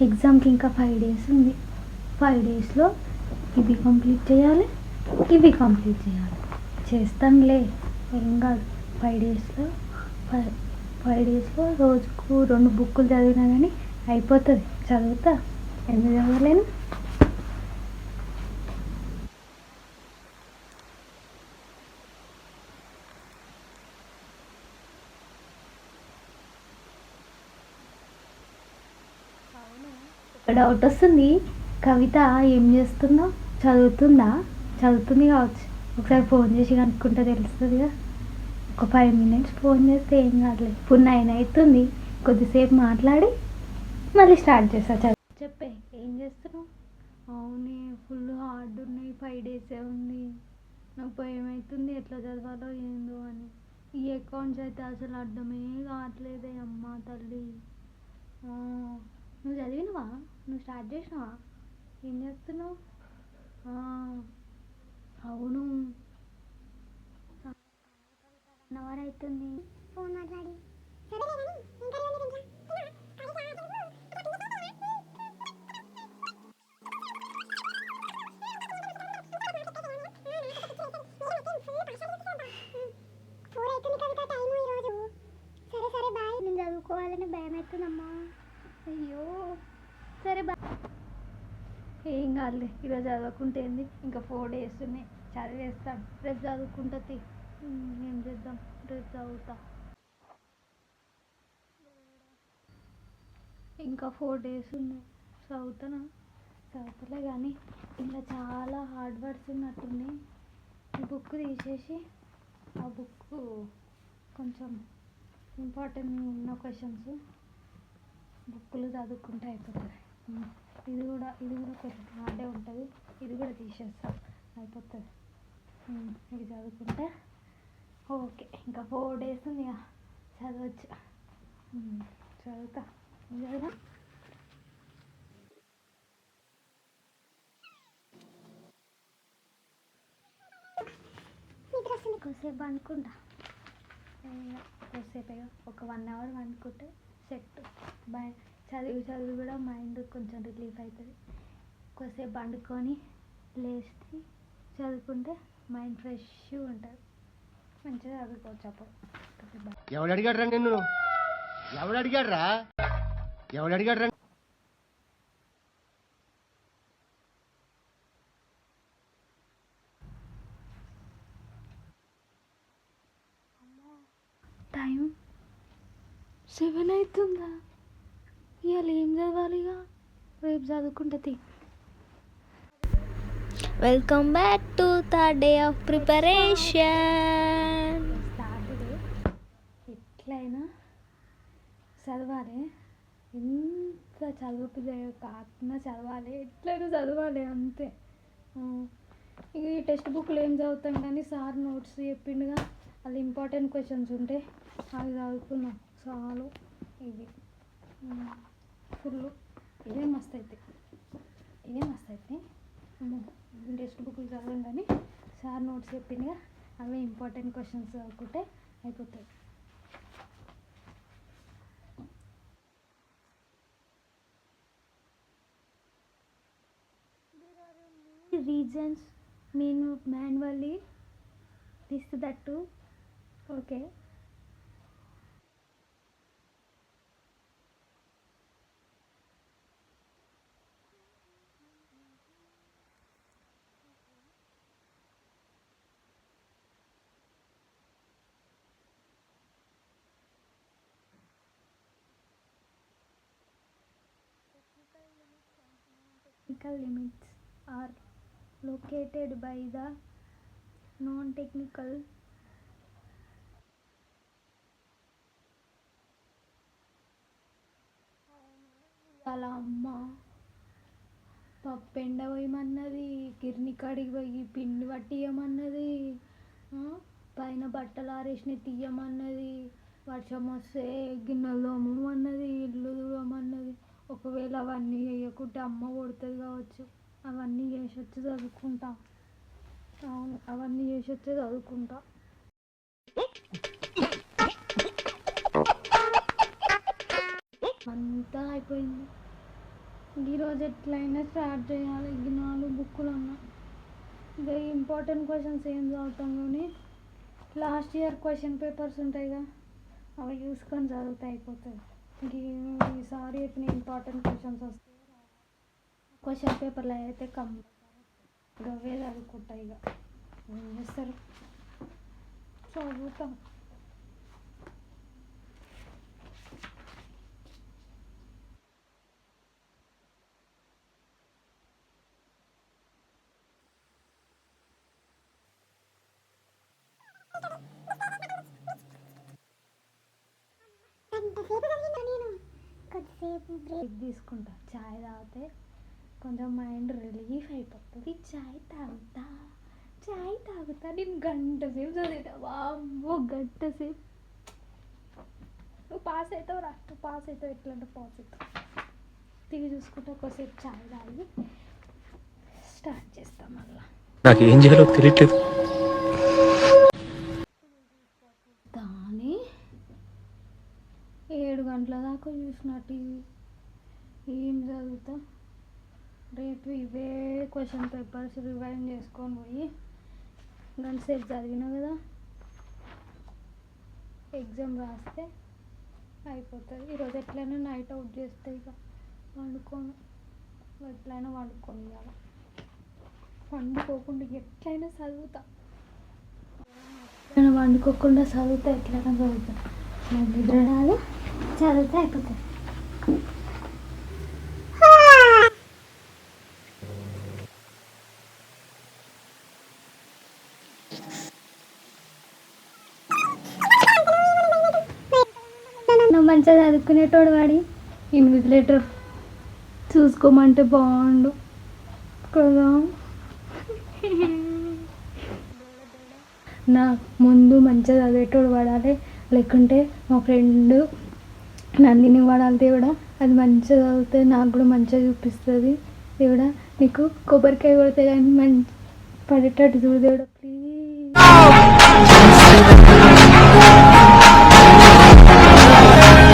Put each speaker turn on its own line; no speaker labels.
ఎగ్జామ్కి ఇంకా 5 days ఉంది. 5 daysలో ఇవి కంప్లీట్ చేయాలి, ఇవి కంప్లీట్ చేయాలి. చేస్తానులే, ఏం కాదు. 5 daysలో 5 daysలో రోజుకు 2 బుక్కులు చదివినా కానీ అయిపోతుంది. చదువుతా, ఎందుకు చదవలేను. డౌట్ వస్తుంది, కవిత ఏం చేస్తుందో? చదువుతుంది కావచ్చు. ఒకసారి ఫోన్ చేసి కనుక్కుంటే తెలుస్తుందిగా. ఒక 5 minutes ఫోన్ చేస్తే ఏం కాదులే. ఇప్పుడు 9 అవుతుంది, కొద్దిసేపు మాట్లాడి మళ్ళీ స్టార్ట్ చేస్తా. చెప్పే, ఏం చేస్తున్నావు? అవునే, ఫుల్ హార్డ్ ఉన్నాయి. 5 days ఉంది. నాకు భయం అవుతుంది, ఎట్లా చదవాలో ఏందో అని. ఈ అకౌంట్స్ అయితే అసలు అర్థమే కావట్లేదే అమ్మ తల్లి. నువ్వు చదివినవా? నువ్వు స్టార్ట్ చేసినావా? ఏం చేస్తున్నావు? అవును, 1 hour అవుతుంది ఫోన్ మాట్లాడి. నేను చదువుకోవాలని భయం అవుతుందమ్మా. అయ్యో, సరే బా. ఏం కాదులే, ఈరోజు చదవకుంటే ఏంది, ఇంకా 4 days ఉన్నాయి. చదివేస్తాను, రేపు చదువుకుంటా. ఏం చేద్దాం, రేపు చదువుతా. ఇంకా 4 days ఉన్నాయి. చదువుతలే కానీ ఇలా చాలా హార్డ్ వర్డ్స్ ఉన్నట్టున్నాయి. ఈ బుక్ తీసేసి ఆ బుక్ కొంచెం ఇంపార్టెంట్ ఉన్న క్వశ్చన్స్ బుక్లు చదువుకుంటే అయిపోతుంది. ఇది కూడా కొంచెం హార్డే ఉంటుంది. ఇది కూడా తీసేస్తా, అయిపోతుంది. ఇది చదువుకుంటే ఓకే. ఇంకా 4 days ఉంది, చదవచ్చు. చదువుతా. చదువుతా. కొద్దిసేపు అనుకుంటా, కొద్దిసేపేగా, ఒక 1 hour అనుకుంటే సెట్. చదివి కూడా మైండ్ కొంచెం రిలీఫ్ అవుతుంది. కొద్దిసేపు పండుకొని లేచి చదువుకుంటే మైండ్ ఫ్రెష్గా ఉంటుంది. మంచిగా చదువుకోవచ్చు అప్పుడు.
ఎవడు అడిగాడ్రా నిన్ను? ఎవడు అడిగాడ్రా?
టైం 7 అవుతుందా? ఇవాళ ఏం చదవాలిగా? రేపు చదువుకుంటుంది.
Welcome back to the day of preparation.
ఎట్లయినా చదవాలి. ఎంత చదువుకు కాకుండా చదవాలి, ఎట్లయినా చదవాలి అంతే. ఇక ఈ టెక్స్ట్ బుక్లు ఏం చదువుతాం కానీ సార్ నోట్స్ చెప్పిండుగా, అది ఇంపార్టెంట్ క్వశ్చన్స్ ఉంటే అవి చదువుకున్నాం చాలు. ఇది ఫుల్ ఇదే మస్తు అవుతాయి. టెక్స్ట్ బుక్లు చదవం కానీ సార్ నోట్స్ చెప్పిండుగా, అవే ఇంపార్టెంట్ క్వశ్చన్స్ చదువుకుంటే అయిపోతుంది. Regions manually this that too. Okay, technical limits are located by the non-technical వాళ్ళ అమ్మ పప్పు ఎండ పోయమన్నది, కిర్ని కాడికి పోయి పిండి పట్టియమన్నది, పైన బట్టలు ఆరేసినవి తీయమన్నది, వర్షం వస్తే గిన్నెలు తోమమన్నది, ఇల్లు తుడమన్నది. ఒకవేళ అవన్నీ చేయకుంటే అమ్మ కొడుతుంది కావచ్చు. అవన్నీ చేసి వచ్చి చదువుకుంటా. అవును, అవన్నీ చేసి వచ్చి చదువుకుంటా. అంతా అయిపోయింది. ఈరోజు ఎట్లయినా స్టార్ట్ చేయాలి. ఈ 4 బుక్కులు అన్నా ఇక ఇంపార్టెంట్ క్వశ్చన్స్ ఏం చదువుతాం కానీ లాస్ట్ ఇయర్ క్వశ్చన్ పేపర్స్ ఉంటాయిగా అవి చూసుకొని చదివితే అయిపోతుంది. ఈసారి చెప్పిన ఇంపార్టెంట్ క్వశ్చన్స్ వస్తాయి. క్వశ్చన్ పేపర్లో అయితే కంపల్సరీ అవే చదువుకుంటాయి. ఇక ఏం చేస్తారు, చదువుతాం. బ్రేక్ తీసుకుంటా. చాయ్ తాగితే కొంచెం మైండ్ రిలీఫ్ అయిపోతుంది. చాయ్ తాగుతా నేను గంట సేపు చదివినా. వామ్మో గంట సేపు. నువ్వు పాస్ అవుతావు రా, నువ్వు పాస్ అవుతావు. ఎట్లంటే పాస్ అవుతావు. టీవీ చూసుకుంటా ఒకసేపు చాయ్ తాగి స్టార్ట్ చేస్తాం. మళ్ళీ
నాకు ఏం చేయాలో తెలియట్లేదు.
దాని 7 గంటల దాకా చూసిన టీవీ. ఏం చదువుతా? రేపు ఇవే క్వశ్చన్ పేపర్స్ రివైజ్ చేసుకొని పోయి గంట సేపు చదివినా కదా, ఎగ్జామ్ రాస్తే అయిపోతుంది. ఈరోజు ఎట్లయినా నైట్ అవుట్ చేస్తే ఇక వండుకోను. ఎట్లయినా వండుకొని ఇవ్వాలి. వండుకోకుండా ఎట్లయినా చదువుతా. నేను వండుకోకుండా చదువుతా. ఎట్లయినా చదువుతా. నాకు నిద్ర రాదు, చదివితే అయిపోతుంది. నువ్వు మంచిగా చదువుకునేటోడు వాడి ఇన్విజిలేటర్ చూసుకోమంటే బాగుండు కదా. నా ముందు మంచిగా చదివేటోడు పడాలి, లేకుంటే మా ఫ్రెండ్ నందిని పడాలి. దేవుడా అది మంచిగా చదివితే నాకు కూడా మంచిగా చూపిస్తుంది. దేవుడా నీకు కొబ్బరికాయ కొడితే కానీ మంచి పడేటట్టు చూడు దేవుడా ప్లీజ్.